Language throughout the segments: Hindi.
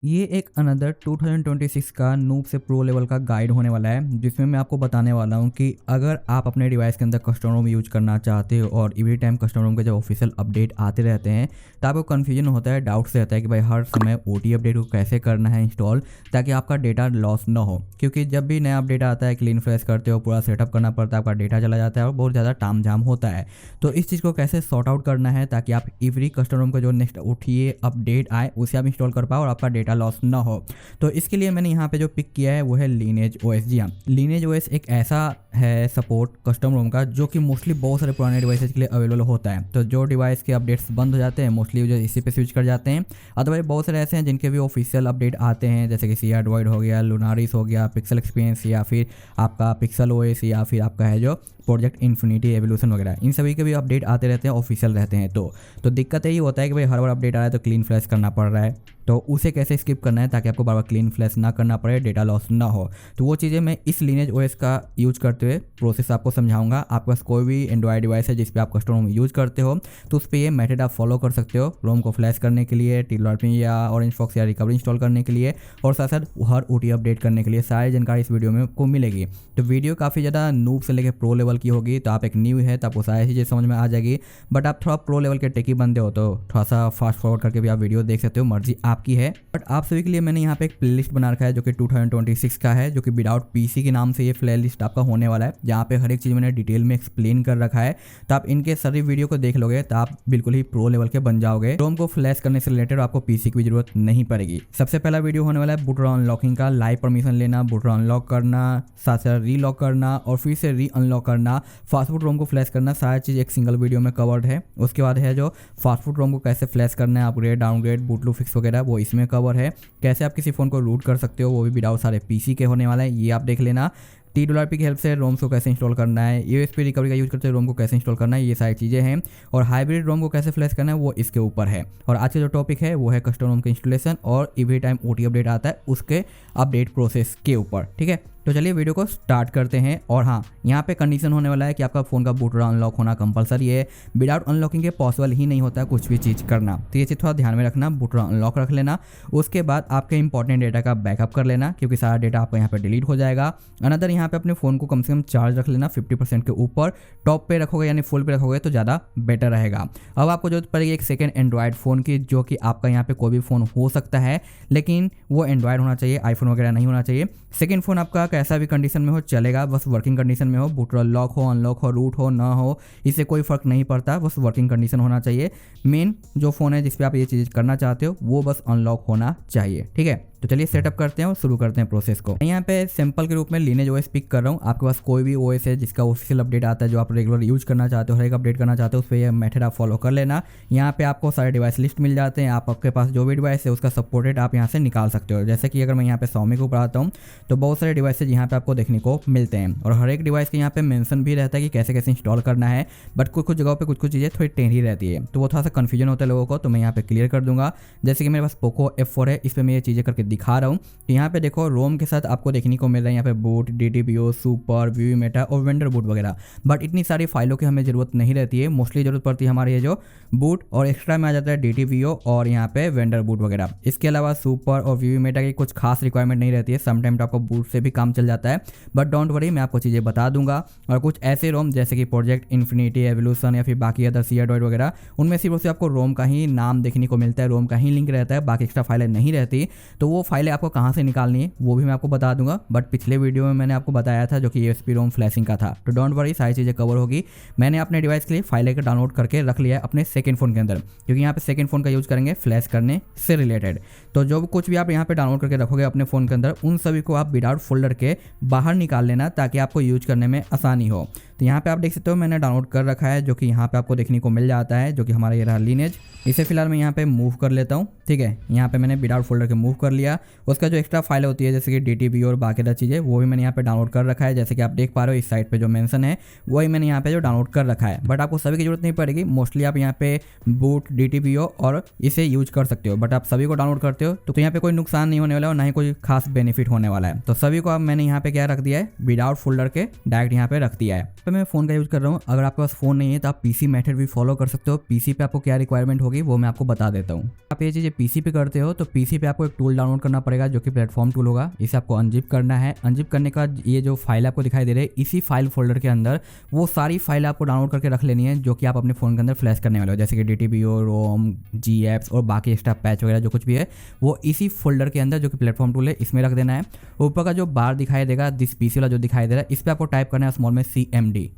ये एक अनदर 2026 का नूब से प्रो लेवल का गाइड होने वाला है, जिसमें मैं आपको बताने वाला हूँ कि अगर आप अपने डिवाइस के अंदर कस्टम रोम यूज करना चाहते हो और एवरी टाइम कस्टम रोम के जब ऑफिशियल अपडेट आते रहते हैं तो आपको कन्फ्यूजन होता है, डाउट्स रहता है कि भाई हर समय ओटी अपडेट को कैसे करना है इंस्टॉल ताकि आपका डेटा लॉस ना हो। क्योंकि जब भी नया अपडेट आता है, क्लीन फ्रेश करते हो, पूरा सेटअप करना पड़ता है, आपका डेटा चला जाता है और बहुत ज़्यादा ताम झाम होता है। तो इस चीज़ को कैसे सॉर्ट आउट करना है ताकि आप एवरी कस्टम रोम का जो नेक्स्ट ओटी अपडेट आए उसे आप इंस्टॉल कर पाओ और आपका डेटा लॉस ना हो। तो इसके लिए मैंने यहाँ पे जो पिक किया है वो है लीनेज ओएस। जी हाँ, लीनेज ओएस एक ऐसा है सपोर्ट कस्टम रोम का जो कि मोस्टली बहुत सारे पुराने डिवाइसेज के लिए अवेलेबल होता है। तो जो डिवाइस के अपडेट्स बंद हो जाते हैं मोस्टली जो इसी पे स्विच कर जाते हैं। अदरवाइज बहुत सारे ऐसे हैं जिनके भी ऑफिशियल अपडेट आते हैं, जैसे कि सी एंड्रॉइड हो गया, लुनारिस हो गया, पिक्सल एक्सपीरियंस या फिर आपका पिक्सल ओएस या फिर आपका है जो प्रोजेक्ट इन्फिनिटी एवोल्यूशन वगैरह, इन सभी के भी अपडेट आते रहते हैं, ऑफिशियल रहते हैं। तो दिक्कत यही होता है कि भाई हर बार अपडेट आ रहा है तो क्लीन फ्लैश करना पड़ रहा है। तो उसे कैसे स्किप करना है ताकि आपको बार बार क्लीन फ्लैश ना करना पड़े, डेटा लॉस ना हो। तो वो चीज़ें मैं इस लीनेज ओएस का यूज करते हुए प्रोसेस आपको समझाऊंगा। आपके पास कोई भी एंड्रॉइड डिवाइस है जिस पे आप कस्टम रोम यूज करते हो तो उस पर ये मेथड आप फॉलो कर सकते हो, रोम को फ्लैश करने के लिए, टीएलआरपी या ऑरेंज फॉक्स या रिकवरी इंस्टॉल करने के लिए और साथ साथ हर ओटी अपडेट करने के लिए। सारी जानकारी इस वीडियो में आपको मिलेगी। तो वीडियो काफ़ी ज़्यादा नूब से लेकर प्रो लेवल की होगी। तो आप एक न्यू है तो आपको सारी चीज़ें समझ में आ जाएगी। बट आप थोड़ा प्रो लेवल के टेकी बंदे हो तो थोड़ा सा फास्ट फॉरवर्ड करके भी आप वीडियो देख सकते हो, मर्जी आपकी है। बट आप सभी के लिए मैंने यहाँ पे एक प्लेलिस्ट बना रखा है जो कि 2026 का है, जो कि विदाउट पीसी के नाम से ये प्लेलिस्ट आपका होने वाला है, जहाँ पे हर एक चीज़ मैंने डिटेल में एक्सप्लेन कर रखा है। तो आप इनके सारी वीडियो को देख लोगे तो आप बिल्कुल ही प्रो लेवल के बन जाओगे। रोम को फ्लैश करने से रिलेटेड आपको पीसी की भी जरूरत नहीं पड़ेगी। सबसे पहला वीडियो होने वाला है बूटर अनलॉकिंग का, लाइव परमिशन लेना, बूटर अनलॉक करना, साथ साथ रीलॉक करना और फिर से री अनलॉक करना, फास्टफूड रोम को फ्लैश करना, सारी चीज़ एक सिंगल वीडियो में कवर्ड है। उसके बाद है जो फास्टफूड रोम को कैसे फ्लैश करना है, अपग्रेड डाउनग्रेड बूटलू फिक्स वगैरह, वो इसमें कवर है। कैसे आप किसी फ़ोन को रूट कर सकते हो, वो भी विदाउट सारे पीसी के होने वाला है, ये आप देख लेना। टीएलआरपी की हेल्प से रोम्स को कैसे इंस्टॉल करना है, यूएसबी रिकवरी का यूज करते हुए रोम को कैसे इंस्टॉल करना है, ये सारी चीज़ें हैं। और हाइब्रिड रोम को कैसे फ्लैश करना है वो इसके ऊपर है। और आज का जो टॉपिक है वो है कस्टम रोम के इंस्टॉलेशन और एवरी टाइम ओटी अपडेट आता है उसके अपडेट प्रोसेस के ऊपर। ठीक है, तो चलिए वीडियो को स्टार्ट करते हैं। और हाँ, यहाँ पे कंडीशन होने वाला है कि आपका फ़ोन का बूटर अनलॉक होना कंपलसरी है। विदाउट अनलॉकिंग के पॉसिबल ही नहीं होता कुछ भी चीज़ करना। तो ये चीज़ थोड़ा ध्यान में रखना, बूटर अनलॉक रख लेना। उसके बाद आपके इंपॉर्टेंट डेटा का बैकअप कर लेना क्योंकि सारा डेटा आपका यहाँ पे डिलीट हो जाएगा। अनदर यहाँ पे अपने फ़ोन को कम से कम चार्ज रख लेना 50% के ऊपर। टॉप पे रखोगे यानी फुल पे रखोगे तो ज़्यादा बेटर रहेगा। अब आपको जरूरत पड़ेगी एक सेकेंड एंड्रॉयड फ़ोन की, जो कि आपका यहाँ पे कोई भी फ़ोन हो सकता है, लेकिन वो एंड्रॉयड होना चाहिए, आईफोन वगैरह नहीं होना चाहिए। सेकेंड फ़ोन आपका कैसा भी कंडीशन में हो चलेगा, बस वर्किंग कंडीशन में हो, बूटर लॉक हो, अनलॉक हो, रूट हो ना हो, इससे कोई फर्क नहीं पड़ता, बस वर्किंग कंडीशन होना चाहिए। मेन जो फ़ोन है जिस पे आप ये चीज़ करना चाहते हो वो बस अनलॉक होना चाहिए। ठीक है, तो चलिए सेटअप करते हैं और शुरू करते हैं प्रोसेस को। यहाँ पे सैंपल के रूप में लीनेज ओएस पिक कर रहा हूँ। आपके पास कोई भी ओएस है जिसका ऑफिशियल अपडेट आता है जो आप रेगुलर यूज करना चाहते हो, हर एक अपडेट करना चाहते हो, उस पर यह मेथड आप फॉलो कर लेना। यहाँ पे आपको सारे डिवाइस लिस्ट मिल जाते हैं। आपके पास जो भी डिवाइस है उसका सपोर्टेड आप यहाँ से निकाल सकते हो। जैसे कि अगर मैं यहाँ पे Xiaomi को ऊपर आता हूँ तो बहुत सारे डिवाइसेज यहाँ पे आपको देखने को मिलते हैं और हर एक डिवाइस के यहाँ पे मेंशन भी रहता है कि कैसे कैसे इंस्टॉल करना है। बट कुछ कुछ जगहों पे कुछ कुछ चीज़ें थोड़ी टेढ़ी रहती है तो वो थोड़ा सा कन्फ्यूजन होता है लोगों को, तो मैं यहाँ पे क्लियर कर दूंगा। जैसे कि मेरे पास पोको F4 है, इस पर मैं ये चीज़ें करके दिखा रहा हूँ। यहाँ पे देखो रोम के साथ आपको देखने को मिल रहा है यहाँ पे बूट, DTPO, सुपर, वीवी मेटा और वेंडर बूट वगैरह। बट इतनी सारी फाइलों की हमें ज़रूरत नहीं रहती है। मोस्टली ज़रूरत पड़ती है हमारे ये जो बूट और एक्स्ट्रा में आ जाता है DTPO और यहाँ पे वेंडर बूट वगैरह। इसके अलावा सुपर और वीवी मेटा की कुछ खास रिक्वायरमेंट नहीं रहती है। समटाइम तो आपको बूट से भी काम चल जाता है, बट डोंट वरी, मैं आपको चीज़ें बता दूंगा। और कुछ ऐसे रोम जैसे कि प्रोजेक्ट इन्फिनिटी एवोल्यूशन या फिर बाकी अदर सी एंड्रॉइड वगैरह, उनमें सिर्फ आपको रोम का ही नाम देखने को मिलता है, रोम का ही लिंक रहता है, बाकी एक्स्ट्रा फाइलें नहीं रहती। तो वो फाइलें आपको कहाँ से निकालनी है वो भी मैं आपको बता दूंगा। बट पिछले वीडियो में मैंने आपको बताया था जो कि यूएसबी रोम फ्लैशिंग का था, तो डोंट वरी, सारी चीज़ें कवर होगी। मैंने अपने डिवाइस के लिए फाइलें का डाउनलोड करके रख लिया है अपने सेकंड फ़ोन के अंदर, क्योंकि यहाँ पे सेकंड फ़ोन का यूज़ करेंगे फ्लैश करने से रिलेटेड। तो जो कुछ भी आप यहाँ पे डाउनलोड करके रखोगे अपने फ़ोन के अंदर, उन सभी को आप विदाउट फोल्डर के बाहर निकाल लेना ताकि आपको यूज करने में आसानी हो। तो यहाँ पे आप देख सकते हो मैंने डाउनलोड कर रखा है, जो कि यहाँ पे आपको देखने को मिल जाता है, जो कि हमारा ये रहा लीनेज। इसे फिलहाल मैं यहाँ पे मूव कर लेता हूँ। ठीक है, यहाँ पे मैंने विदाउट फोल्डर के मूव कर लिया। उसका जो एक्स्ट्रा फाइल होती है जैसे कि DTP और बाकी अदर चीज़ें, वो भी मैंने यहाँ पे डाउनलोड कर रखा है। जैसे कि आप देख पा रहे हो इस साइट पे जो मेंशन है वही मैंने यहाँ पे जो डाउनलोड कर रखा है। बट आपको सभी की जरूरत नहीं पड़ेगी। मोस्टली आप यहाँ पे बूट, DTPO और इसे यूज कर सकते हो, बट आप सभी को डाउनलोड करते हो तो यहाँ पे कोई नुकसान नहीं होने वाला और ना ही कोई खास बेनिफिट होने वाला है। तो सभी को अब मैंने यहाँ पे क्या रख दिया है, विदाउट फोल्डर के डायरेक्ट यहाँ पे रख दिया है। पे मैं फ़ोन का यूज़ कर रहा हूँ। अगर आपके पास फ़ोन नहीं है तो आप पीसी मेथड भी फॉलो कर सकते हो। पीसी पे आपको क्या रिक्वायरमेंट होगी वो मैं आपको बता देता हूँ। आप ये चीज़ें पीसी पे करते हो तो पीसी पे आपको एक टूल डाउनलोड करना पड़ेगा जो कि प्लेटफॉर्म टूल होगा। इसे आपको अनजिप करना है। अनजिप करने का ये जो फाइल आपको दिखाई दे रही है, इसी फाइल फोल्डर के अंदर वो सारी फाइल आपको डाउनलोड करके रख लेनी है जो कि आप अपने फ़ोन के अंदर फ्लैश करने वाले हो, जैसे कि DTBO, रोम, GApps और बाकी एक्स्ट्रा पैच वगैरह जो कुछ भी है वो इसी फोल्डर के अंदर जो कि प्लेटफॉर्म टूल है इसमें रख देना है। ऊपर का जो बार दिखाई देगा, दिस पीसी वाला जो दिखाई दे रहा है, इस पर आपको टाइप करना है स्मॉल में CMD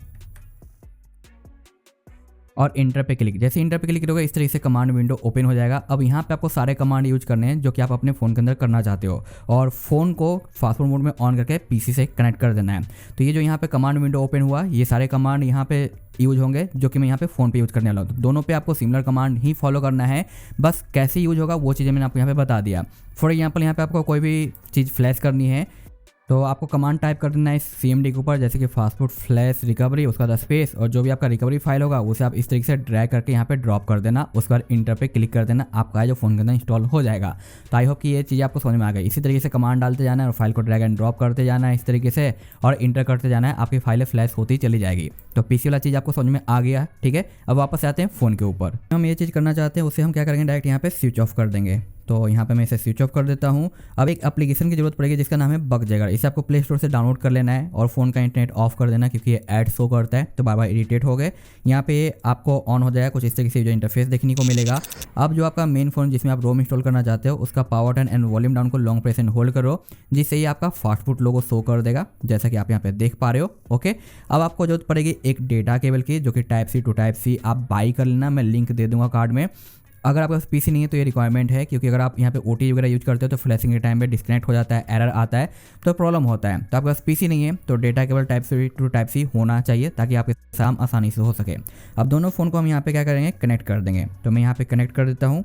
और इंटर पे क्लिक। जैसे इंटर पे क्लिक करोगे इस तरीके से कमांड विंडो ओपन हो जाएगा। अब यहाँ पे आपको सारे कमांड यूज करने हैं जो कि आप अपने फ़ोन के अंदर करना चाहते हो और फ़ोन को फास्ट मोड में ऑन करके पीसी से कनेक्ट कर देना है। तो ये जो यहाँ पे कमांड विंडो ओपन हुआ, ये सारे कमांड यहाँ पे यूज होंगे जो कि मैं यहाँ पे फ़ोन पे यूज करने वाला हूँ। दोनों पे आपको सिमिलर कमांड ही फॉलो करना है, बस कैसे यूज होगा वो चीज़ें मैंने आपको यहाँ पे बता दिया। फॉर एग्जाम्पल यहाँ पे आपको कोई भी चीज़ फ्लैश करनी है तो आपको कमांड टाइप कर देना है CMD के ऊपर, जैसे कि फास्ट फूड फ्लैश रिकवरी, उसका बाद स्पेस और जो भी आपका रिकवरी फाइल होगा उसे आप इस तरीके से ड्रैग करके यहाँ पे ड्रॉप कर देना। उसके बाद इंटर पे क्लिक कर देना, आपका जो फ़ोन के अंदर इंस्टॉल हो जाएगा। तो आई होप कि ये चीज़ आपको समझ में आ गई। इसी तरीके से कमांड डालते जाना है और फाइल को ड्रैग एंड ड्रॉप करते जाना है इस तरीके से और इंटर करते जाना है, आपकी फाइलें फ्लैश होती चली जाएगी। तो पीसी वाला चीज़ आपको समझ में आ गया, ठीक है। अब वापस आते हैं फ़ोन के ऊपर। हम ये चीज़ करना चाहते हैं उसे हम क्या करेंगे, डायरेक्ट यहाँ पे स्विच ऑफ कर देंगे। तो यहाँ पे मैं इसे स्विच ऑफ कर देता हूँ। अब एक एप्लीकेशन की जरूरत पड़ेगी जिसका नाम है बगजैगर। इसे आपको प्ले स्टोर से डाउनलोड कर लेना है और फ़ोन का इंटरनेट ऑफ कर देना क्योंकि ये ऐड शो करता है तो बार बार इरिटेट हो गए। यहाँ पे आपको ऑन हो जाएगा, कुछ इस तरीके से जो इंटरफेस देखने को मिलेगा। अब जो आपका मेन फ़ोन जिसमें आप रोम इंस्टॉल करना चाहते हो उसका power button and volume down को लॉन्ग प्रेस एंड होल्ड करो, जिससे ये आपका फास्ट फूड लोगो शो कर देगा जैसा कि आप यहाँ पे देख पा रहे हो। ओके, अब आपको जरूरत पड़ेगी एक डेटा केबल की जो कि Type-C to Type-C आप बाई कर लेना, मैं लिंक दे दूंगा कार्ड में। अगर आपके पास पीसी नहीं है तो ये रिक्वायरमेंट है क्योंकि अगर आप यहाँ पे OTG वगैरह यूज करते हो तो फ्लैशिंग के टाइम पे डिस्कनेक्ट हो जाता है, एरर आता है तो प्रॉब्लम होता है। तो आपके पास पीसी नहीं है तो डेटा केवल Type-C to Type-C होना चाहिए ताकि आपके काम आसानी से हो सके। अब दोनों फ़ोन को हम यहाँ पे क्या करेंगे, कनेक्ट कर देंगे। तो मैं यहाँ पे कनेक्ट कर देता हूँ।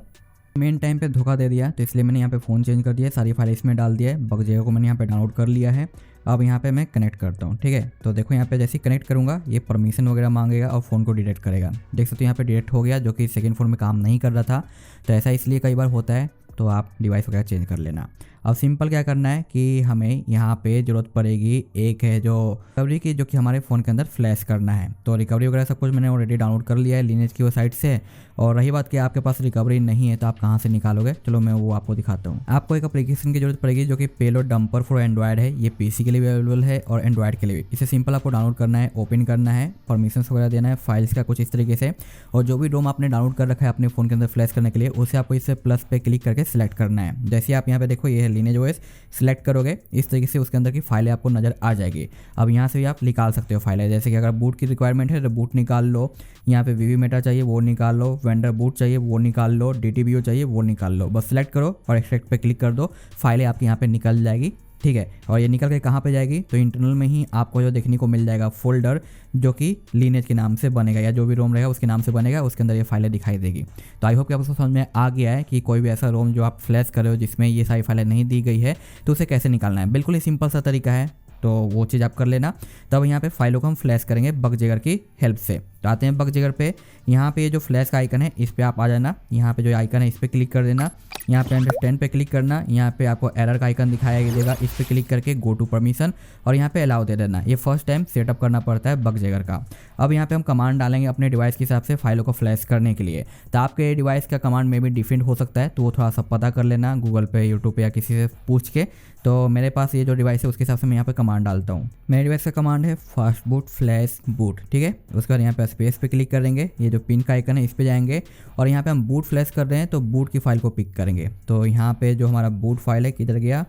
मेन टाइम पे धोखा दे दिया तो इसलिए मैंने यहाँ पे फ़ोन चेंज कर दिया, सारी फाइल इसमें डाल दिया है। बगजैगर को मैंने यहाँ पे डाउनलोड कर लिया है। अब यहाँ पे मैं कनेक्ट करता हूँ, ठीक है। तो देखो यहाँ पे जैसे ही कनेक्ट करूँगा ये परमिशन वगैरह मांगेगा और फ़ोन को डिटेक्ट करेगा। देख सकते हो यहाँ पे डिटेक्ट हो गया जो कि सेकंड फ़ोन में काम नहीं कर रहा था। तो ऐसा इसलिए कई बार होता है, तो आप डिवाइस वगैरह चेंज कर लेना। अब सिंपल क्या करना है कि हमें यहाँ पे ज़रूरत पड़ेगी एक है जो रिकवरी की, जो कि हमारे फ़ोन के अंदर फ्लैश करना है। तो रिकवरी वगैरह सब कुछ मैंने ऑलरेडी डाउनलोड कर लिया है लिनेज की वेबसाइट से। और रही बात कि आपके पास रिकवरी नहीं है तो आप कहाँ से निकालोगे, चलो मैं वो आपको दिखाता हूँ। आपको एक एप्लीकेशन की जरूरत पड़ेगी जो कि पेलोड डंपर फॉर एंड्रॉयड है। ये पीसी के लिए भी अवेलेबल है और एंड्रॉयड के लिए भी। इसे सिंपल आपको डाउनलोड करना है, ओपन करना है, परमिशन वगैरह देना है फाइल्स का कुछ इस तरीके से, और जो भी रोम आपने डाउनलोड कर रखा है अपने फ़ोन के अंदर फ्लैश करने के लिए उसे आपको इसे प्लस पे क्लिक करके सिलेक्ट करना है। जैसे आप यहाँ पे देखो ये है लिनेज OS, सिलेक्ट करोगे इस तरीके से उसके अंदर की फाइलें आपको नज़र आ जाएगी। अब यहाँ से भी आप निकाल सकते हो फाइलें, जैसे कि अगर बूट की रिक्वायरमेंट है तो बूट निकाल लो, यहाँ पे VV मेटा चाहिए वो निकाल लो, वेंडर बूट चाहिए वो निकाल लो, DTBO चाहिए वो निकाल लो। बस सिलेक्ट करो और एक्सट्रैक्ट पे क्लिक कर दो, फाइलें आपकी यहाँ पे निकल जाएगी, ठीक है। और ये निकल के कहाँ पे जाएगी, तो इंटरनल में ही आपको जो देखने को मिल जाएगा फोल्डर जो कि लिनेज के नाम से बनेगा या जो भी रोम रहेगा उसके नाम से बनेगा, उसके अंदर ये फाइलें दिखाई देगी। तो आई होप कि आपको समझ में आ गया है कि कोई भी ऐसा रोम जो आप फ्लैश कर रहे हो जिसमें ये सारी फाइलें नहीं दी गई है तो उसे कैसे निकालना है। बिल्कुल ही सिंपल सा तरीका है, तो वो चीज़ आप कर लेना। तब यहाँ पे फाइलों को हम फ्लैश करेंगे बगजैगर की हेल्प से। तो आते हैं बगजैगर पे, यहाँ पे ये जो फ्लैश का आइकन है इस पर आप आ जाना, यहाँ पे जो आइकन है इस पर क्लिक कर देना, यहाँ पे अंडरस्टैंड पे क्लिक करना, यहाँ पे आपको एरर का आइकन दिखाया देगा, इस पर क्लिक करके गो टू परमिशन और यहाँ पे अलाउ दे देना। ये फर्स्ट टाइम सेटअप करना पड़ता है बगजैगर का। अब यहाँ पे हम कमांड डालेंगे अपने डिवाइस के हिसाब से फाइलों को फ्लैश करने के लिए। तो आपके डिवाइस का कमांड में भी डिफरेंट हो सकता है, तो वो थोड़ा सा पता कर लेना गूगल पे, यूट्यूब पे या किसी से पूछ के। तो मेरे पास ये जो डिवाइस है उसके हिसाब से मैं यहाँ पे कमांड डालता हूँ। मेरे डिवाइस का कमांड है फास्ट बूट फ्लैश बूट, ठीक है। उसके बाद यहाँ पे स्पेस पे क्लिक करेंगे, ये जो पिन का आइकन है इस पे जाएंगे और यहाँ पे हम बूट फ्लैश कर रहे हैं तो बूट की फाइल को पिक करेंगे। तो यहाँ पे जो हमारा बूट फाइल है किधर गया,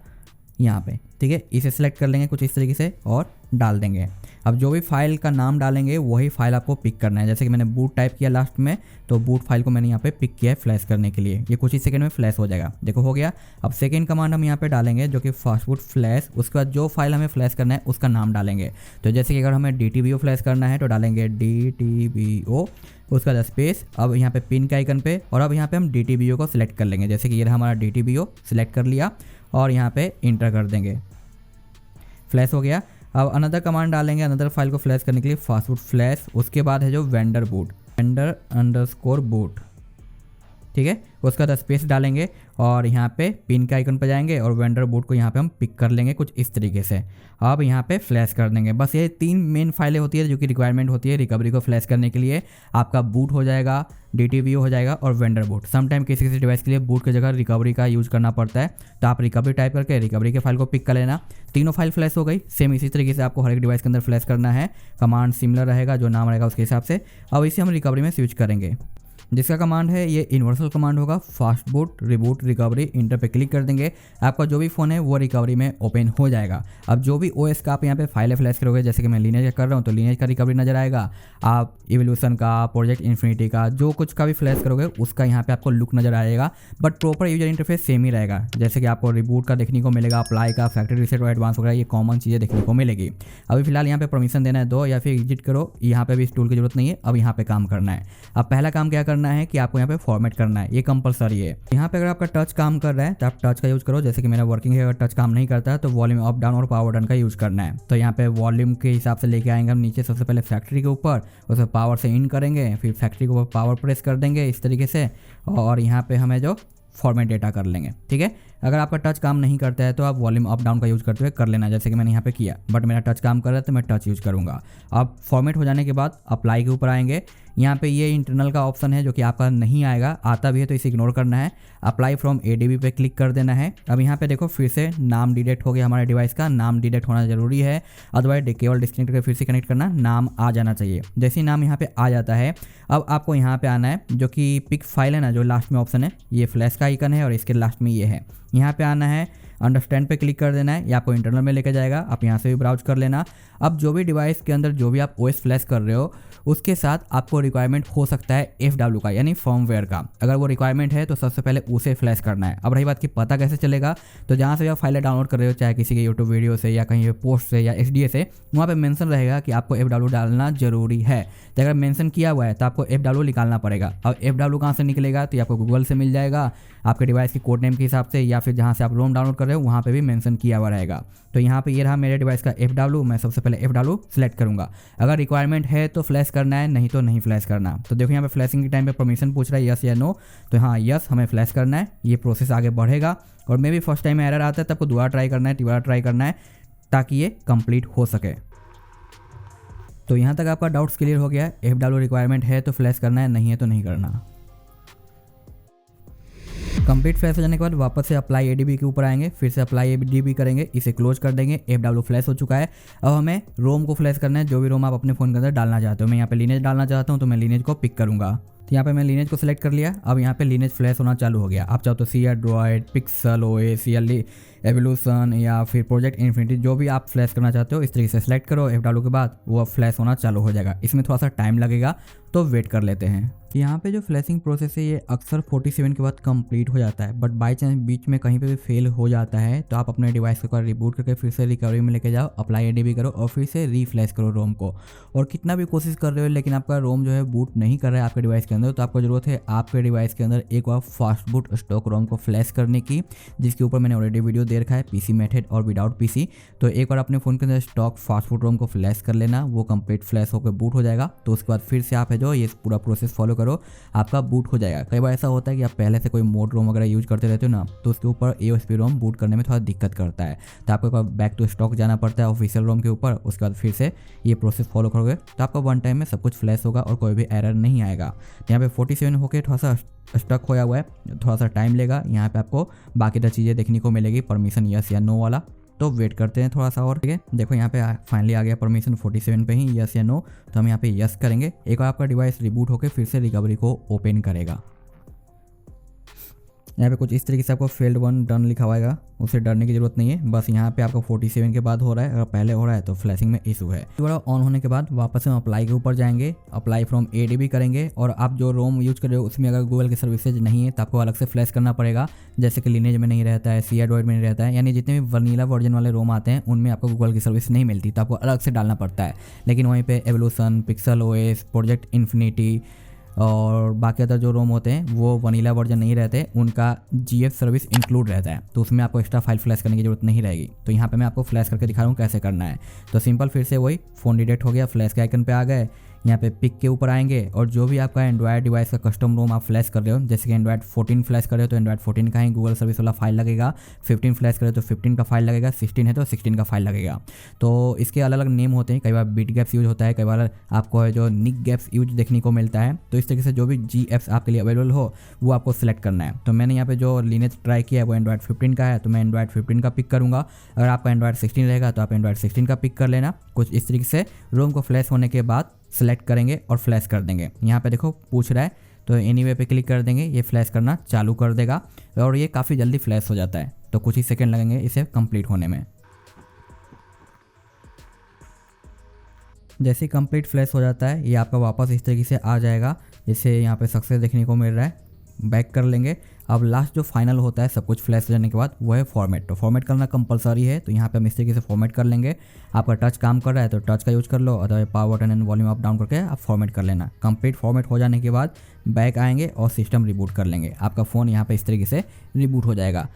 यहाँ पे, ठीक है। इसे सिलेक्ट कर लेंगे कुछ इस तरीके से और डाल देंगे। अब जो भी फाइल का नाम डालेंगे वही फाइल आपको पिक करना है। जैसे कि मैंने बूट टाइप किया लास्ट में, तो बूट फाइल को मैंने यहाँ पे पिक किया है फ्लैश करने के लिए। ये कुछ ही सेकंड में फ्लैश हो जाएगा, देखो हो गया। अब सेकंड कमांड हम यहाँ पे डालेंगे जो कि फास्ट बूट फ्लैश, उसके बाद जो फाइल हमें फ्लैश करना है उसका नाम डालेंगे। तो जैसे कि अगर हमें DTBO फ्लैश करना है तो डालेंगे DTBO, उसका बाद स्पेस, अब यहाँ पे पिन के आइकन पे, और अब यहाँ पे हम DTBO को सिलेक्ट कर लेंगे। जैसे कि ये हमारा DTBO सिलेक्ट कर लिया और यहाँ पे इंटर कर देंगे, फ्लैश हो गया। अब अनदर कमांड डालेंगे अनदर फाइल को फ्लैश करने के लिए फास्ट बूट फ्लैश, उसके बाद है जो vendor boot, vendor underscore boot, ठीक है। उसका 10 स्पेस डालेंगे और यहाँ पे पिन के आइकन पर जाएंगे और वेंडर बूट को यहाँ पे हम पिक कर लेंगे कुछ इस तरीके से। अब यहाँ पे फ्लैश कर देंगे। बस ये 3 मेन फाइलें होती है जो कि रिक्वायरमेंट होती है रिकवरी को फ्लैश करने के लिए। आपका बूट हो जाएगा, DTVO हो जाएगा और वेंडर बूट। समटाइम किसी किसी डिवाइस के लिए बूट की जगह रिकवरी का यूज़ करना पड़ता है, तो आप रिकवरी टाइप करके रिकवरी के फाइल को पिक कर लेना। तीनों फाइल फ्लैश हो गई। सेम इसी तरीके से आपको हर एक डिवाइस के अंदर फ्लैश करना है। कमांड सिमिलर रहेगा, जो नाम रहेगा उसके हिसाब से। अब इसे हम रिकवरी में स्विच करेंगे। जिसका कमांड है ये यूनिवर्सल कमांड होगा, fast boot reboot recovery. Inter पे क्लिक कर देंगे, आपका जो भी फ़ोन है वो रिकवरी में ओपन हो जाएगा। अब जो भी OS का आप यहाँ पे फाइलें फ्लैश करोगे, जैसे कि मैं लीनेज कर रहा हूँ तो लीनेज का रिकवरी नजर आएगा। आप इवोल्यूशन का, प्रोजेक्ट इन्फिनिटी का, जो कुछ का भी फ्लैश करोगे उसका यहाँ पे आपको लुक नजर आएगा। But proper user interface same ही रहेगा। जैसे कि आपको रिबूट का देखने को मिलेगा, अप्लाई का, फैक्ट्री रीसेट और एडवांस वगैरह, ये कॉमन चीज़ें देखने को मिलेगी। अभी फिलहाल यहाँ पे परमिशन देना है 2 या फिर एग्जिट करो। यहाँ पे भी इस टूल की जरूरत नहीं है। अब यहाँ पे काम करना है। अब पहला काम क्या करना है कि आपको यहाँ पे फॉर्मेट करना है, ये कंपलसरी है। यहाँ पे अगर आपका टच काम कर रहा है तो आप टच का यूज करो। जैसे कि मेरा वर्किंग है, अगर टच काम नहीं करता है तो वॉल्यूम अप डाउन और पावर बटन का यूज करना है। तो यहाँ पे वॉल्यूम के हिसाब से लेके आएंगे हम नीचे, सबसे पहले फैक्ट्री के ऊपर, उसे पावर से इन करेंगे, फिर फैक्ट्री के ऊपर पावर प्रेस कर देंगे इस तरीके से, और यहाँ पे हमें जो फॉर्मेट डेटा कर लेंगे। ठीक है। अगर आपका टच काम नहीं करता है तो आप वॉल्यूम अप डाउन का यूज़ करते हुए कर लेना, जैसे कि मैंने यहाँ पे किया। बट मेरा टच काम कर रहा है तो मैं टच यूज़ करूँगा। अब फॉर्मेट हो जाने के बाद अप्लाई के ऊपर आएंगे। यहाँ पे ये इंटरनल का ऑप्शन है जो कि आपका नहीं आएगा, आता भी है तो इसे इग्नोर करना है। अप्लाई फ्रॉम ADB पे क्लिक कर देना है। अब यहाँ पे देखो फिर से नाम डिटेक्ट हो गया, हमारे डिवाइस का नाम डिटेक्ट होना जरूरी है। अदरवाइज केवल डिस्कनेक्ट करके फिर से कनेक्ट करना, नाम आ जाना चाहिए। जैसे ही नाम यहाँ पे आ जाता है, अब आपको यहाँ पे आना है, जो कि पिक फाइल है ना, जो लास्ट में ऑप्शन है, ये फ्लैश का आइकन है और इसके लास्ट में ये है। यहाँ पे आना है, अंडरस्टैंड पे क्लिक कर देना है, ये आपको इंटरनल में लेके जाएगा। आप यहाँ से भी ब्राउज कर लेना। अब जो भी डिवाइस के अंदर जो भी आप OS फ्लैश कर रहे हो उसके साथ आपको रिक्वायरमेंट हो सकता है FW का, यानी फर्मवेयर का। अगर वो रिक्वायरमेंट है तो सबसे पहले उसे फ्लैश करना है। अब रही बात कि पता कैसे चलेगा, तो जहाँ से आप फाइलें डाउनलोड कर रहे हो, चाहे किसी के YouTube वीडियो से या कहीं पोस्ट से या SDA से, वहाँ पे मेंशन रहेगा कि आपको FW डालना जरूरी है। तो अगर मेंशन किया हुआ है तो आपको FW निकालना पड़ेगा। अब FW कहाँ से निकलेगा, तो आपको गूगल से मिल जाएगा, आपके डिवाइस की कोड नेम के हिसाब से, या फिर जहाँ से आप रोम डाउनलोड कर रहे हो वहाँ पे भी मेंशन किया हुआ रहेगा। तो यहाँ पे ये रहा मेरे डिवाइस का FW। मैं सबसे पहले FW सेलेक्ट करूँगा। अगर रिक्वायरमेंट है तो फ्लैश करना है, नहीं तो नहीं फ्लैश करना। तो देखो यहाँ पे फ्लैशिंग के टाइम पे परमिशन पूछ रहा है, यस या नो। तो हाँ यस, हमें फ्लैश करना है। ये प्रोसेस आगे बढ़ेगा और मे भी फर्स्ट टाइम एरर आता है तो आपको दोबारा ट्राई करना है, तिबारा ट्राई करना है, ताकि ये कंप्लीट हो सके। तो यहाँ तक आपका डाउट्स क्लियर हो गया है। FW रिक्वायरमेंट है तो फ्लैश करना है, नहीं है तो नहीं करना। कंप्लीट फ्लैश हो जाने के बाद वापस से अप्लाई ADB के ऊपर आएंगे, फिर से अप्लाई ADB करेंगे, इसे क्लोज कर देंगे। FW फ्लैश हो चुका है। अब हमें रोम को फ्लैश करना है, जो भी रोम आप अपने फ़ोन के अंदर डालना चाहते हो। मैं यहाँ पे लीनेज डालना चाहता हूँ तो मैं लीनेज को पिक करूँगा। तो यहाँ पे मैं लीनेज को सिलेक्ट कर लिया। अब यहाँ पे लीनेज फ्लैश होना चालू हो गया। आप चाहो तो Siya droid, pixel OS, evolution या फिर प्रोजेक्ट इन्फिनिटी, जो भी आप फ्लैश करना चाहते हो इस तरीके से सिलेक्ट करो। FW के बाद वो फ्लैश होना चालू हो जाएगा। इसमें थोड़ा सा टाइम लगेगा तो वेट कर लेते हैं। कि यहाँ पे जो फ्लैशिंग प्रोसेस है ये अक्सर 47 के बाद कंप्लीट हो जाता है। बट बाई चांस बीच में कहीं पे भी फेल हो जाता है तो आप अपने डिवाइस को रिबूट करके फिर से रिकवरी में लेके जाओ, अप्लाई ADB करो और फिर से रीफ्लैश करो रोम को। और कितना भी कोशिश कर रहे हो लेकिन आपका रोम जो है बूट नहीं कर रहा है आपके डिवाइस के अंदर, तो आपको ज़रूरत है आपके डिवाइस के अंदर एक बार फास्ट बूट स्टॉक रोम को फ्लैश करने की, जिसके ऊपर मैंने ऑलरेडी वीडियो दे रखा है, PC मेथड और विदाउट PC। तो एक बार अपने फ़ोन के अंदर स्टॉक फास्ट बूट रोम को फ्लैश कर लेना, वो कंप्लीट फ्लैश होकर बूट हो जाएगा। तो उसके बाद फिर से आप है जो ये पूरा प्रोसेस फॉलो करो, आपका बूट हो जाएगा। कई बार ऐसा होता है कि आप पहले से कोई मोड रोम वगैरह यूज करते रहते हो ना, तो उसके ऊपर AOSP रोम बूट करने में थोड़ा दिक्कत करता है, तो आपको एक बार बैक टू स्टॉक जाना पड़ता है ऑफिशियल रोम के ऊपर। उसके बाद फिर से ये प्रोसेस फॉलो करोगे तो आपका वन टाइम में सब कुछ फ्लैश होगा और कोई भी एरर नहीं आएगा। यहाँ पे 47 होके थोड़ा सा स्टक होया हुआ है, थोड़ा सा टाइम लेगा। यहाँ पे आपको बाकी तो चीज़ें देखने को मिलेगी, परमिशन यस या नो वाला, तो वेट करते हैं थोड़ा सा और। ठीक है, देखो यहाँ पे फाइनली आ गया परमिशन 47 पे ही, यस या नो। तो हम यहाँ पे यस करेंगे। एक बार आपका डिवाइस रिबूट होकर फिर से रिकवरी को ओपन करेगा। यहाँ पे कुछ इस तरीके से आपको फेल्ड 1 डन लिखा हुआ, उसे डरने की जरूरत नहीं है। बस यहाँ पे आपको 47 के बाद हो रहा है, अगर पहले हो रहा है तो फ्लैशिंग में इशू है। दोबारा ऑन होने के बाद वापस हम अप्लाई के ऊपर जाएंगे, अप्लाई फ्रॉम ADB करेंगे। और आप जो रोम यूज कर रहे हो उसमें अगर गूगल की सर्विसेज नहीं है तो आपको अलग से फ्लैश करना पड़ेगा, जैसे कि लीनेज में नहीं रहता है, सिया ड्रॉइड में नहीं रहता है, यानी जितने भी वनीला वर्जन वाले रोम आते हैं उनमें आपको गूगल की सर्विस नहीं मिलती, तो आपको अलग से डालना पड़ता है। लेकिन वहीं पर evolution, pixel OS, project infinity और बाकी अदर जो रोम होते हैं वो वनीला वर्जन नहीं रहते, उनका GF सर्विस इंक्लूड रहता है, तो उसमें आपको एक्स्ट्रा फाइल फ्लैश करने की जरूरत नहीं रहेगी। तो यहाँ पे मैं आपको फ्लैश करके दिखा रहा हूँ कैसे करना है। तो सिंपल फिर से वही फ़ोन डिटेक्ट हो गया, फ्लैश के आइकन पे आ गए, यहाँ पे पिक के ऊपर आएंगे और जो भी आपका एंड्रॉयड डिवाइस का कस्टम रोम आप फ्लैश कर रहे हो, जैसे कि एंड्रॉयड 14 फ्लैश कर रहे हो तो एंड्रॉयड 14 का ही गूगल सर्विस वाला फाइल लगेगा, 15 फ्लैश करे तो 15 का फाइल लगेगा, 16 है तो 16 का फाइल लगेगा। तो इसके अलग अलग नेम होते हैं, कई बार बिट गैप्स यूज होता है, कई बार आपको है जो निक गैप्स यूज देखने को मिलता है। तो इस तरीके से जो भी जी एप्स आपके लिए अवेलेबल हो वो आपको सिलेक्ट करना है। तो मैंने यहाँ पे जो लिनेज ट्राई किया है वो एंड्रॉयड 15 का है, तो मैं एंड्रॉयड 15 का पिक करूँगा। अगर आपका एंड्रॉयड 16 रहेगा तो आप एंड्रॉयड 16 का पिक कर लेना। कुछ इस तरीके से रोम को फ्लैश होने के बाद सेलेक्ट करेंगे और फ्लैश कर देंगे। यहाँ पे देखो पूछ रहा है तो एनीवे पे क्लिक कर देंगे, ये फ्लैश करना चालू कर देगा और ये काफ़ी जल्दी फ्लैश हो जाता है। तो कुछ ही सेकंड लगेंगे इसे कंप्लीट होने में। जैसे ही कंप्लीट फ्लैश हो जाता है ये आपका वापस इस तरीके से आ जाएगा। इसे यहाँ पे सक्सेस देखने को मिल रहा है, बैक कर लेंगे। अब लास्ट जो फाइनल होता है सब कुछ फ्लैश हो जाने के बाद वो है फॉर्मेट। तो फॉर्मेट करना कंपलसरी है, तो यहाँ पे हम इस तरीके से फॉर्मेट कर लेंगे। आपका टच काम कर रहा है तो टच का यूज कर लो, otherwise power button and volume up down करके आप फॉर्मेट कर लेना। कंप्लीट फॉर्मेट हो जाने के बाद बैक आएंगे और सिस्टम रिबूट कर लेंगे। आपका फ़ोन यहाँ पे इस तरीके से रिबूट हो जाएगा।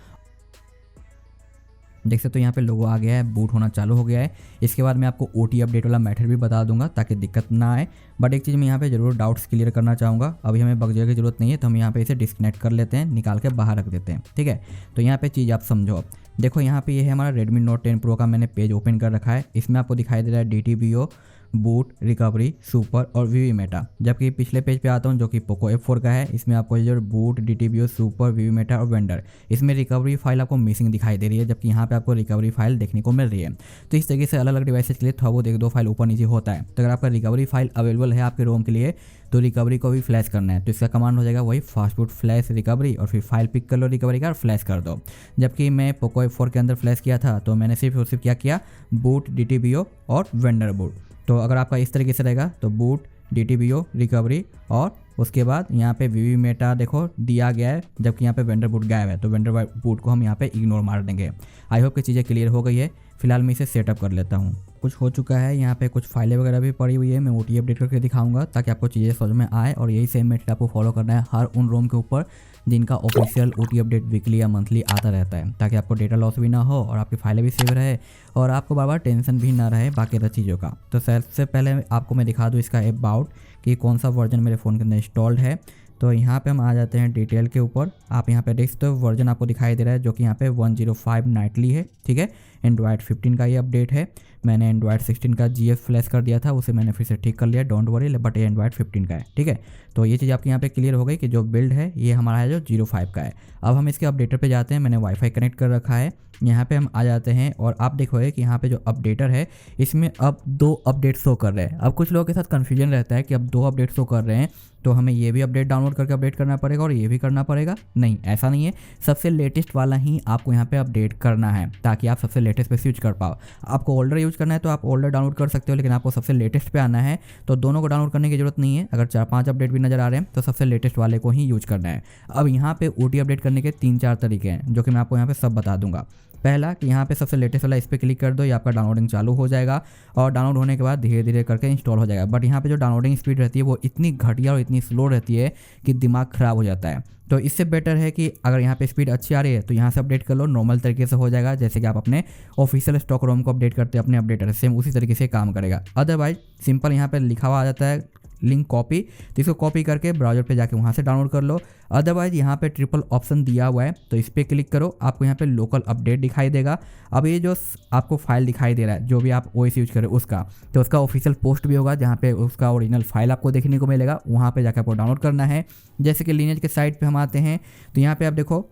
देख सकते हो यहाँ पे लोगो आ गया है, बूट होना चालू हो गया है। इसके बाद मैं आपको OT अपडेट वाला मेथड भी बता दूंगा ताकि दिक्कत ना आए। बट एक चीज़ मैं यहाँ पे ज़रूर डाउट्स क्लियर करना चाहूँगा। अभी हमें बगजर की ज़रूरत नहीं है, तो हम यहाँ पे इसे डिस्कनेक्ट कर लेते हैं, निकाल के बाहर रख देते हैं। ठीक है, तो यहाँ पे चीज़ आप समझो। देखो यहाँ पे ये है हमारा Redmi Note 10 Pro का मैंने पेज ओपन कर रखा है। इसमें आपको दिखाई दे रहा है DTBO, बूट, रिकवरी, सुपर और वीवी मेटा। जबकि पिछले पेज पे आता हूँ जो कि पोको F4 का है, इसमें आपको जो बूट, DTBO, सुपर, वीवी मेटा और वेंडर, इसमें रिकवरी फाइल आपको मिसिंग दिखाई दे रही है, जबकि यहाँ पे आपको रिकवरी फाइल देखने को मिल रही है। तो इस तरीके से अलग अलग डिवाइसेज के लिए थोड़ा बहुत 1-2 फाइल ऊपर नीचे होता है। तो अगर आपका रिकवरी फाइल अवेलेबल है आपके रोम के लिए तो रिकवरी को भी फ्लैश करना है, तो इसका कमांड हो जाएगा वही फास्टफूड फ्लैश रिकवरी और फिर फाइल पिक कर लो रिकवरी का और फ्लैश कर दो। जबकि मैं पोको F4 के अंदर फ्लैश किया था तो मैंने सिर्फ और सिर्फ क्या किया, बूट, DTBO और वेंडर बूट। तो अगर आपका इस तरीके से रहेगा तो बूट, DTBO, रिकवरी और उसके बाद यहाँ पे वीवी मेटा देखो दिया गया है, जबकि यहाँ पे वेंडर बूट गायब है। तो वेंडर बूट को हम यहाँ पे इग्नोर मार देंगे। आई होप कि चीज़ें क्लियर हो गई है। फिलहाल मैं इसे सेटअप कर लेता हूँ। कुछ हो चुका है, यहाँ पे कुछ फाइलें वगैरह भी पड़ी हुई है। मैं OT अपडेट करके दिखाऊंगा ताकि आपको चीज़ें समझ में आए। और यही सेम मेथड आपको फॉलो करना है हर उन रोम के ऊपर जिनका ऑफिशियल OT अपडेट वीकली या मंथली आता रहता है, ताकि आपको डेटा लॉस भी ना हो और आपकी फाइलें भी सेव रहे और आपको बार बार टेंशन भी ना रहे बाकी अदर चीज़ों का। तो सबसे पहले आपको मैं दिखा दूँ इसका अबाउट कि कौन सा वर्जन मेरे फ़ोन के अंदर इंस्टॉल्ड है। तो यहाँ पे हम आ जाते हैं डिटेल के ऊपर। आप यहाँ पे देख सकते हो वर्जन आपको दिखाई दे रहा है जो कि यहाँ पे 105 नाइटली है। ठीक है, एंड्रॉयड 15 का ये अपडेट है। मैंने एंड्रॉयड 16 का GF फ्लैश कर दिया था, उसे मैंने फिर से ठीक कर लिया, डोंट वरी। बट ये एंड्रॉयड 15 का है। ठीक है, तो ये चीज़ आपकी यहाँ पे क्लियर हो गई कि जो बिल्ड है ये हमारा है जो 05 का है। अब हम इसके अपडेटर पे जाते हैं। मैंने वाईफाई कनेक्ट कर रखा है। यहाँ पे हम आ जाते हैं और आप देखोगे कि यहाँ पे जो अपडेटर है इसमें अब 2 अपडेट शो कर रहे हैं। अब कुछ लोगों के साथ कन्फ्यूजन रहता है कि अब 2 अपडेट शो कर रहे हैं तो हमें ये भी अपडेट डाउनलोड करके अपडेट करना पड़ेगा और ये भी करना पड़ेगा। नहीं, ऐसा नहीं है। सबसे लेटेस्ट वाला ही आपको यहाँ पे अपडेट करना है ताकि आप सबसे लेटेस्ट पे यूज कर पाओ। आपको ओल्डर यूज करना है तो आप ओल्डर डाउनलोड कर सकते हो, लेकिन आपको सबसे लेटेस्ट पे आना है तो दोनों को डाउनलोड करने की जरूरत नहीं है। अगर 4-5 अपडेट भी नजर आ रहे हैं तो सबसे लेटेस्ट वाले को ही यूज करना है। अब यहाँ पे OT अपडेट करने के 3-4 तरीके हैं जो कि मैं आपको यहाँ पे सब बता दूंगा। पहला कि यहाँ पे सबसे लेटेस्ट वाला इस पर क्लिक कर दो, ये आपका डाउनलोडिंग चालू हो जाएगा और डाउनलोड होने के बाद धीरे धीरे करके इंस्टॉल हो जाएगा। बट यहाँ पे जो डाउनलोडिंग स्पीड रहती है वो इतनी घटिया और इतनी स्लो रहती है कि दिमाग ख़राब हो जाता है। तो इससे बेटर है कि अगर यहाँ पे स्पीड अच्छी आ रही है तो यहाँ से अपडेट कर लो, नॉर्मल तरीके से हो जाएगा। जैसे कि आप अपने ऑफिशियल स्टॉक रोम को अपडेट करते हैं अपने अपडेटर से, सेम उसी तरीके से काम करेगा। अदरवाइज सिंपल यहाँ पे लिखा हुआ आ जाता है लिंक कॉपी, तो इसको कॉपी करके ब्राउजर पे जाके वहाँ से डाउनलोड कर लो। अदरवाइज यहाँ पे ट्रिपल ऑप्शन दिया हुआ है तो इस पर क्लिक करो, आपको यहाँ पे लोकल अपडेट दिखाई देगा। अब ये जो आपको फाइल दिखाई दे रहा है जो भी आप OS यूज करें उसका, तो उसका ऑफिशियल पोस्ट भी होगा जहाँ पे उसका ओरिजिनल फाइल आपको देखने को मिलेगा। वहाँ पे जाकर आपको डाउनलोड करना है। जैसे कि लिनेज के साइट पे हम आते हैं तो यहाँ पे आप देखो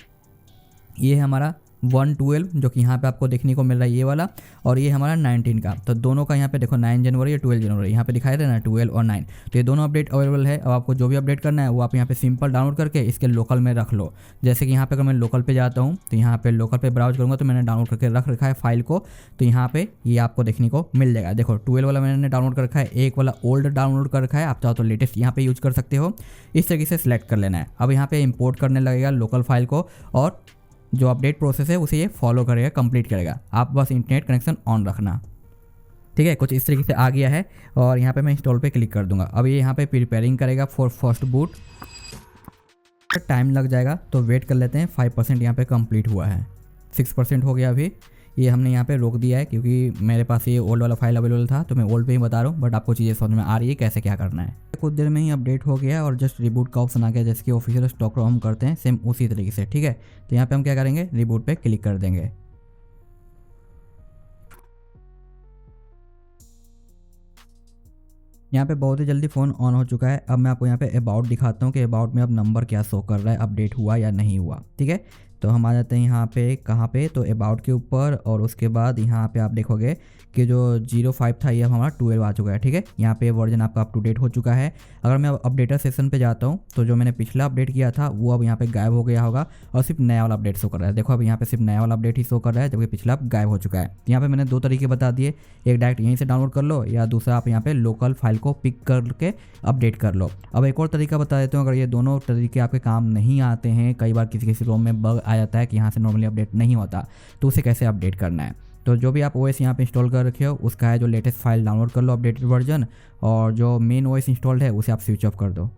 ये है हमारा 112 जो कि यहाँ पे आपको देखने को मिल रहा है ये वाला, और ये हमारा 19 का। तो दोनों का यहाँ पे देखो 9 जनवरी और 12 जनवरी यहाँ पे दिखाई दे रहा है ना, 12 और 9। तो ये दोनों अपडेट अवेलेबल है। अब आपको जो भी अपडेट करना है वो आप यहाँ पे सिंपल डाउनलोड करके इसके लोकल में रख लो। जैसे कि यहाँ पे अगर मैं लोकल पे जाता हूँ तो यहाँ पे लोकल पे ब्राउज करूँगा तो मैंने डाउनलोड करके रख रखा है फाइल को, तो यहाँ पे ये आपको देखने को मिल जाएगा। देखो 12 वाला मैंने डाउनलोड कर रखा है, एक वाला ओल्ड डाउनलोड कर रखा है। आप चाहो तो लेटेस्ट यहाँ पे यूज कर सकते हो। इस तरीके से सिलेक्ट कर लेना है। अब यहाँ पे इंपोर्ट करने लगेगा लोकल फाइल को और जो अपडेट प्रोसेस है उसे ये फॉलो करेगा, कंप्लीट करेगा। आप बस इंटरनेट कनेक्शन ऑन रखना। ठीक है, कुछ इस तरीके से आ गया है और यहाँ पे मैं इंस्टॉल पे क्लिक कर दूंगा। अब ये यहाँ पे प्रिपेयरिंग करेगा फॉर फर्स्ट बूट, टाइम लग जाएगा तो वेट कर लेते हैं। 5% यहाँ पे कंप्लीट हुआ है, 6% हो गया अभी। ये हमने यहाँ पे रोक दिया है क्योंकि मेरे पास ये ओल्ड वाला फाइल अवेलेबल था, तो मैं ओल्ड पे ही बता रहा हूँ, बट आपको चीज़ें समझ में आ रही है कैसे क्या करना है। कुछ देर में ही अपडेट हो गया और जस्ट रिबूट का ऑप्शन आ गया, जैसे कि ऑफिशियल स्टॉक हम करते हैं सेम उसी तरीके से, ठीक है। तो यहाँ पे हम क्या करेंगे, रिबूट पे क्लिक कर देंगे। यहाँ पे बहुत ही जल्दी फ़ोन ऑन हो चुका है। अब मैं आपको यहाँ पे अबाउट दिखाता हूँ कि अबाउट में अब नंबर क्या शो कर रहा है, अपडेट हुआ या नहीं हुआ, ठीक है। तो हम आ जाते हैं यहाँ पे, कहाँ पे, तो अबाउट के ऊपर, और उसके बाद यहाँ पे आप देखोगे कि जो 05 था ये अब हमारा 12 आ चुका है, ठीक है। यहाँ पे वर्जन आपका अप टू डेट हो चुका है। अगर मैं अब अपडेटर सेक्शन पे जाता हूँ तो जो मैंने पिछला अपडेट किया था वो अब यहाँ पे गायब हो गया होगा और सिर्फ नया वाला अपडेट शो कर रहा है। देखो अब यहाँ पे सिर्फ नया वाला अपडेट ही शो कर रहा है, जबकि पिछला गायब हो चुका है। यहाँ पे मैंने 2 तरीके बता दिए, एक डायरेक्ट यहीं से डाउनलोड कर लो, या दूसरा आप यहाँ पे लोकल फाइल को पिक करके अपडेट कर लो। अब एक और तरीका बता देता हूँ, अगर ये दोनों तरीके आपके काम नहीं आते हैं, कई बार किसी किसी रोम में बग आ जाता है कि यहाँ से नॉर्मली अपडेट नहीं होता, तो उसे कैसे अपडेट करना है। तो जो भी आप ओएस यहाँ पे इंस्टॉल कर रखे हो उसका है जो लेटेस्ट फाइल डाउनलोड कर लो, अपडेटेड वर्जन, और जो मेन ओएस इंस्टॉल्ड है उसे आप स्विच ऑफ कर दो।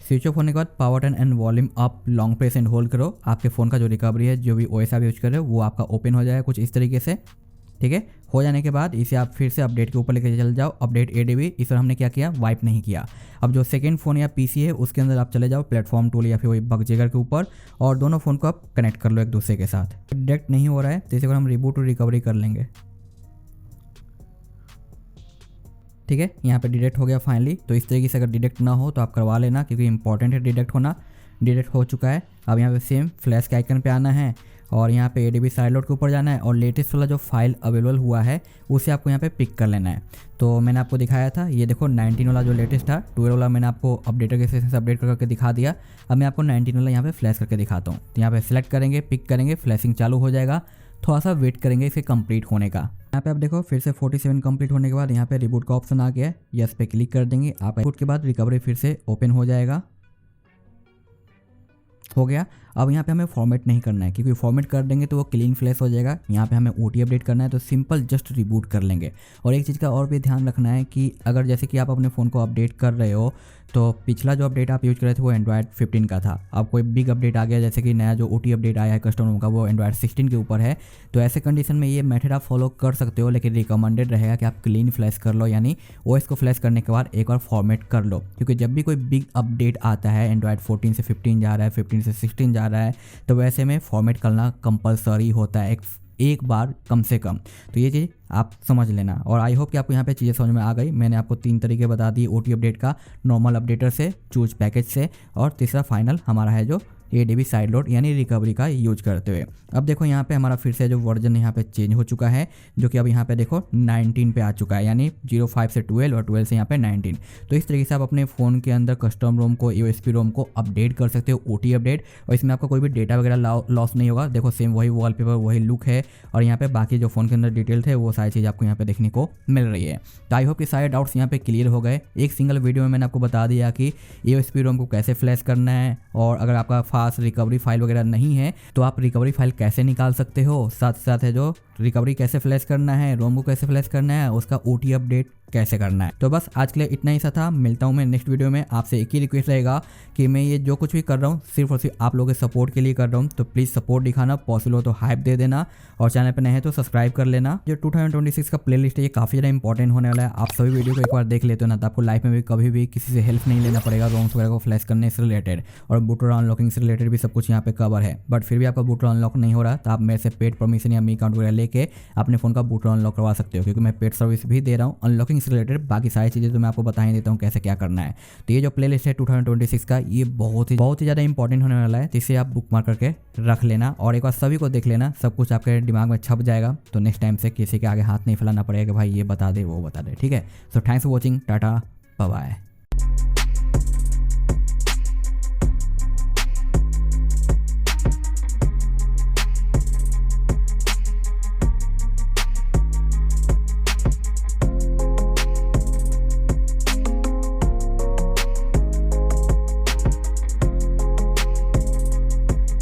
स्विच ऑफ होने के बाद power button and volume up long press and hold करो। आपके फ़ोन का जो रिकवरी है, जो भी ओएस आप यूज कर रहे हो वो आपका ओपन हो जाएगा कुछ इस तरीके से, ठीक है। हो जाने के बाद इसे आप फिर से अपडेट के ऊपर लेकर चल जाओ, अपडेट ADB। इस पर हमने क्या किया, वाइप नहीं किया। अब जो सेकंड फ़ोन या PC है उसके अंदर आप चले जाओ प्लेटफॉर्म टूल या फिर वही बगजेगर के ऊपर, और दोनों फ़ोन को आप कनेक्ट कर लो एक दूसरे के साथ। डिटेक्ट नहीं हो रहा है तो इसे हम रिबूट और रिकवरी कर लेंगे, ठीक है। यहाँ पे डिटेक्ट हो गया फाइनली। तो इस तरीके से अगर डिटेक्ट ना हो तो आप करवा लेना, क्योंकि इंपॉर्टेंट है डिटेक्ट होना। डिटेक्ट हो चुका है। अब यहाँ पे सेम फ्लैश के आइकन पे आना है और यहाँ पे ADB साइड लोड के ऊपर जाना है, और लेटेस्ट वाला जो फाइल अवेलेबल हुआ है उसे आपको यहाँ पे पिक कर लेना है। तो मैंने आपको दिखाया था, ये देखो 19 वाला जो लेटेस्ट था, 12 वाला मैंने आपको अपडेटर के सेक्शन से अपडेट करके दिखा दिया। अब मैं आपको 19 वाला यहाँ पे फ्लैश करके दिखाता हूँ। तो यहाँ पे सिलेक्ट करेंगे, पिक करेंगे, फ्लैशिंग चालू हो जाएगा। थोड़ा सा वेट करेंगे इसे कंप्लीट होने का। यहाँ पे आप देखो फिर से 47 कंप्लीट होने के बाद यहाँ पे रिबूट का ऑप्शन आ गया है, यस पे क्लिक कर देंगे आप। रिबूट के बाद रिकवरी फिर से ओपन हो जाएगा, हो गया। अब यहाँ पे हमें फॉर्मेट नहीं करना है, क्योंकि फॉर्मेट कर देंगे तो वो क्लीन फ्लैश हो जाएगा। यहाँ पे हमें OT अपडेट करना है, तो सिंपल जस्ट रिबूट कर लेंगे। और एक चीज़ का और भी ध्यान रखना है कि अगर जैसे कि आप अपने फ़ोन को अपडेट कर रहे हो, तो पिछला जो अपडेट आप यूज कर रहे थे वो एंड्रॉयड 15 का था। अब कोई बिग अपडेट आ गया, जैसे कि नया जो OT अपडेट आया है कस्टमर का, वो एंड्रॉयड 16 के ऊपर है, तो ऐसे कंडीशन में ये मेथड आप फॉलो कर सकते हो, लेकिन रिकमेंडेड रहेगा कि आप क्लीन फ्लैश कर लो, यानी OS को फ्लैश करने के बाद एक बार फॉर्मेट कर लो। क्योंकि जब भी कोई बिग अपडेट आता है, एंड्रॉयड 14 से 15 जा रहा है, 15 से 16 जा रहा है, तो वैसे में फॉर्मेट करना कंपलसरी होता है एक बार कम से कम। तो ये चीज़ आप समझ लेना। और आई होप कि आपको यहाँ पे चीज़ें समझ में आ गई। मैंने आपको 3 तरीके बता दिए OT अपडेट का, नॉर्मल अपडेटर से, चूज पैकेज से, और तीसरा फाइनल हमारा है जो ADB साइड लोड यानी रिकवरी का यूज करते हुए। अब देखो यहाँ पे हमारा फिर से जो वर्जन यहाँ पे चेंज हो चुका है, जो कि अब यहाँ पे देखो 19 पे आ चुका है, यानी 05 से 12 और 12 से यहाँ पे 19। तो इस तरीके से आप अपने फ़ोन के अंदर कस्टम रोम को, USB रोम को अपडेट कर सकते हो, OT अपडेट, और इसमें आपका कोई भी डेटा वगैरह लॉस नहीं होगा। देखो सेम वही वॉलपेपर, वही लुक है, और यहाँ पे बाकी जो फ़ोन के अंदर डिटेल थे वो सारी चीज़ आपको यहाँ पे देखने को मिल रही है। तो आई होप कि सारे डाउट्स यहाँ पे क्लियर हो गए। एक सिंगल वीडियो में मैंने आपको बता दिया कि USB रोम को कैसे फ्लैश करना है, और अगर आपका फास्ट रिकवरी फाइल वगैरह नहीं है तो आप रिकवरी फाइल कैसे निकाल सकते हो, साथ साथ है जो रिकवरी कैसे फ्लैश करना है, रोम को कैसे फ्लैश करना है, उसका OT अपडेट कैसे करना है। तो बस आज के लिए इतना ही सा था। मिलता हूँ मैं नेक्स्ट वीडियो में। आपसे एक ही रिक्वेस्ट रहेगा कि मैं ये जो कुछ भी कर रहा हूँ सिर्फ और सिर्फ आप लोगों के सपोर्ट के लिए कर रहा हूँ, तो प्लीज़ सपोर्ट दिखाना, पॉसिबल हो तो हाइप दे देना, और चैनल पर नए हैं तो सब्सक्राइब कर लेना। जो 2026 का प्लेलिस्ट है ये काफ़ी ज़्यादा इंपॉर्टेंट होने वाला है। आप सभी वीडियो को एक बार देख लेते हो ना, तो आपको लाइफ में भी कभी भी किसी से हेल्प नहीं लेना पड़ेगा रोम्स वगैरह को फ्लैश करने से रिलेटेड, और बूटर अनलॉकिंग से रिलेटेड भी सब कुछ यहाँ पे कवर है। बट फिर भी आपका बूटर अनलॉक नहीं हो रहा, तो आप मेरे से पेड परमिशन या मी अकाउंट वगैरह लेके अपने फ़ोन का बूटर अनलॉक करवा सकते हो, क्योंकि मैं पेड सर्विस भी दे रहा हूँ अनलॉकिंग से रिलेटेड। बाकी सारी चीज़ें तो मैं आपको बता ही देता हूँ कैसे क्या करना है। तो ये जो प्लेलिस्ट है 2026 का, ये बहुत ही ज़्यादा इंपॉर्टेंट होने वाला है, जिसे आप बुक मार्क करके रख लेना और एक बार सभी को देख लेना, सब कुछ आपके दिमाग में छप जाएगा। तो नेक्स्ट टाइम से किसी के आगे हाथ नहीं फैलाना पड़ेगा कि भाई ये बता दे वो बता दे, ठीक है। सो थैंक्स फॉर वॉचिंग, टाटा, बाय बाय।